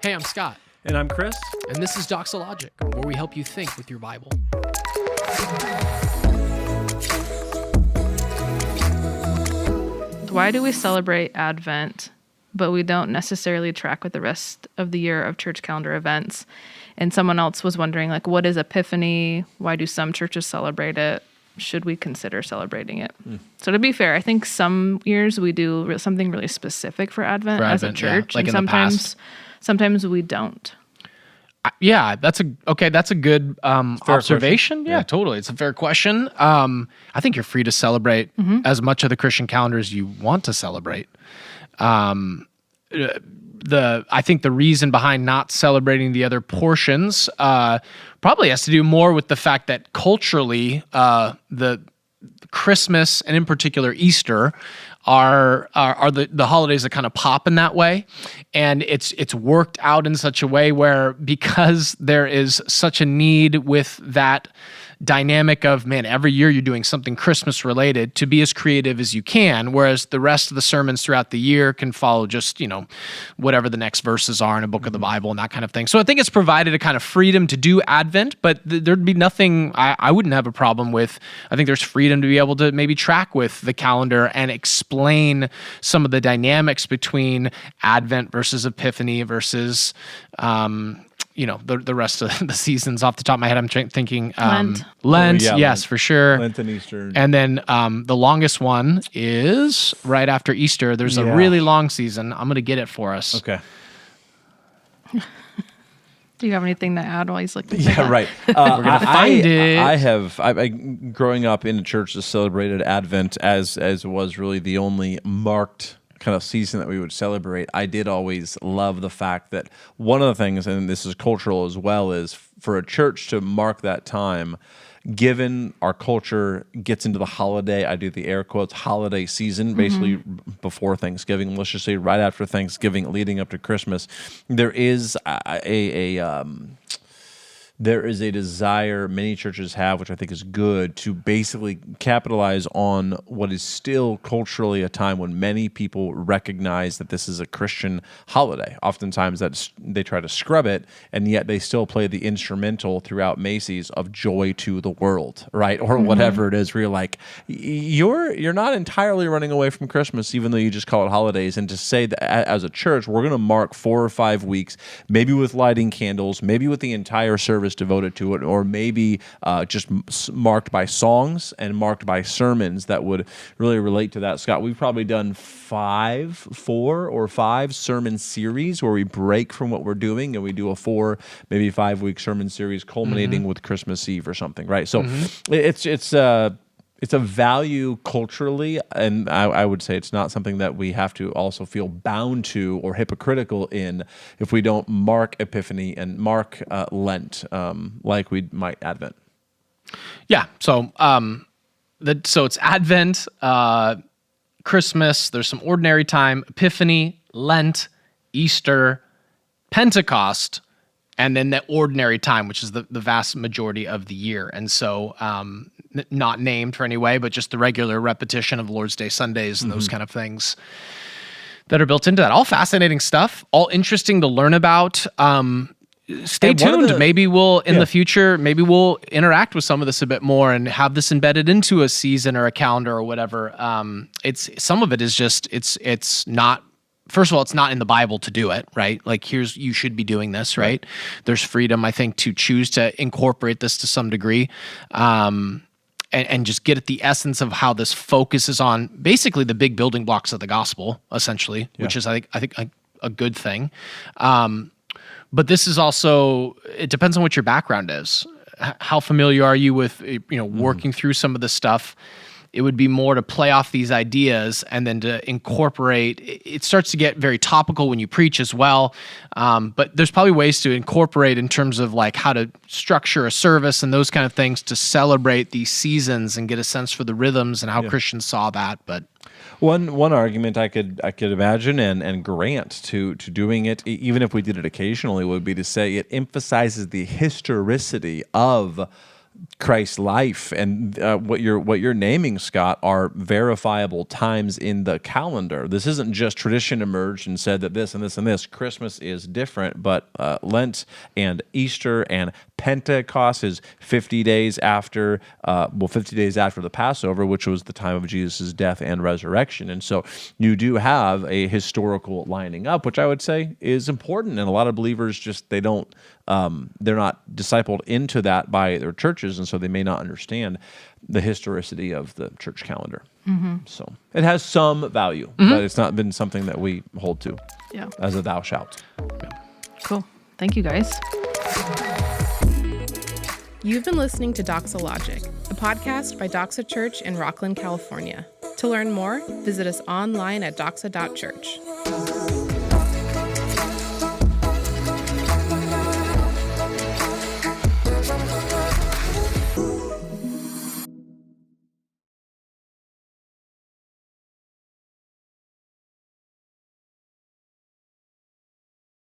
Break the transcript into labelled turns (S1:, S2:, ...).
S1: Hey, I'm Scott.
S2: And I'm Chris.
S1: And this is Doxalogic, where we help you think with your Bible.
S3: Why do we celebrate Advent, but we don't necessarily track with the rest of the year of church calendar events? And someone else was wondering, what is Epiphany? Why do some churches celebrate it? Should we consider celebrating it? So to be fair, I think some years we do something really specific for Advent as a church,
S1: like
S3: and
S1: in the past.
S3: sometimes we don't.
S1: Yeah, that's a good observation. Yeah, totally. It's a fair question. I think you're free to celebrate as much of the Christian calendar as you want to celebrate. I think the reason behind not celebrating the other portions probably has to do more with the fact that culturally, the Christmas and in particular Easter are the holidays that kind of pop in that way, and it's worked out in such a way where, because there is such a need with that dynamic of, man, every year you're doing something Christmas related, to be as creative as you can, whereas the rest of the sermons throughout the year can follow just, whatever the next verses are in a book of the Bible and that kind of thing. So I think it's provided a kind of freedom to do Advent, but there'd be nothing I wouldn't have a problem with. I think there's freedom to be able to maybe track with the calendar and explain some of the dynamics between Advent versus Epiphany versus the rest of the seasons. Off the top of my head, I'm thinking Lent,
S2: Lent.
S1: For sure.
S2: Lent and Easter.
S1: And then the longest one is right after Easter. There's a really long season. I'm going to get it for us.
S2: Okay.
S3: Do you have anything to add while he's looking?
S2: Yeah, right.
S1: We're going to find it.
S2: I growing up in a church that celebrated Advent as was really the only marked kind of season that we would celebrate. I did always love the fact that one of the things, and this is cultural as well, is for a church to mark that time, given our culture gets into the holiday, I do the air quotes, holiday season, basically before Thanksgiving, let's just say right after Thanksgiving, leading up to Christmas, there is there is a desire many churches have, which I think is good, to basically capitalize on what is still culturally a time when many people recognize that this is a Christian holiday. Oftentimes they try to scrub it, and yet they still play the instrumental throughout Macy's of Joy to the World, right? Or whatever it is, where you're like, you're not entirely running away from Christmas, even though you just call it holidays. And to say that as a church, we're going to mark 4 or 5 weeks, maybe with lighting candles, maybe with the entire service devoted to it, or maybe just marked by songs and marked by sermons that would really relate to that. Scott, we've probably done 4 or 5 sermon series where we break from what we're doing and we do a 4, maybe 5 week sermon series culminating with Christmas Eve or something, right? So it's a value culturally, and I would say it's not something that we have to also feel bound to or hypocritical in if we don't mark Epiphany and mark Lent like we might Advent.
S1: Yeah, so so it's Advent, Christmas, there's some ordinary time, Epiphany, Lent, Easter, Pentecost, and then the ordinary time, which is the vast majority of the year. And so not named for any way, but just the regular repetition of Lord's Day Sundays and those kind of things that are built into that. All fascinating stuff, all interesting to learn about. Stay tuned. Maybe we'll, in the future, maybe we'll interact with some of this a bit more and have this embedded into a season or a calendar or whatever. Some of it is just, it's not, first of all, it's not in the Bible to do it, right? Like, you should be doing this, right? There's freedom, I think, to choose to incorporate this to some degree. And just get at the essence of how this focuses on basically the big building blocks of the gospel, essentially, which is, I think a good thing. But this is also, it depends on what your background is. How familiar are you with, working through some of this stuff? It would be more to play off these ideas and then to incorporate. It starts to get very topical when you preach as well. But there's probably ways to incorporate in terms of how to structure a service and those kind of things to celebrate these seasons and get a sense for the rhythms and how Christians saw that. But
S2: one argument I could imagine and grant to doing it, even if we did it occasionally, would be to say it emphasizes the historicity of Christ's life, and what you're naming, Scott, are verifiable times in the calendar. This isn't just tradition emerged and said that this and this and this. Christmas is different, but Lent and Easter and Pentecost is 50 days after, 50 days after the Passover, which was the time of Jesus' death and resurrection. And so you do have a historical lining up, which I would say is important. And a lot of believers they're not discipled into that by their churches, and so they may not understand the historicity of the church calendar. So it has some value, but it's not been something that we hold to as a thou shalt.
S3: Cool. Thank you, guys.
S4: You've been listening to Doxalogic, a podcast by Doxa Church in Rockland, California. To learn more, visit us online at doxa.church.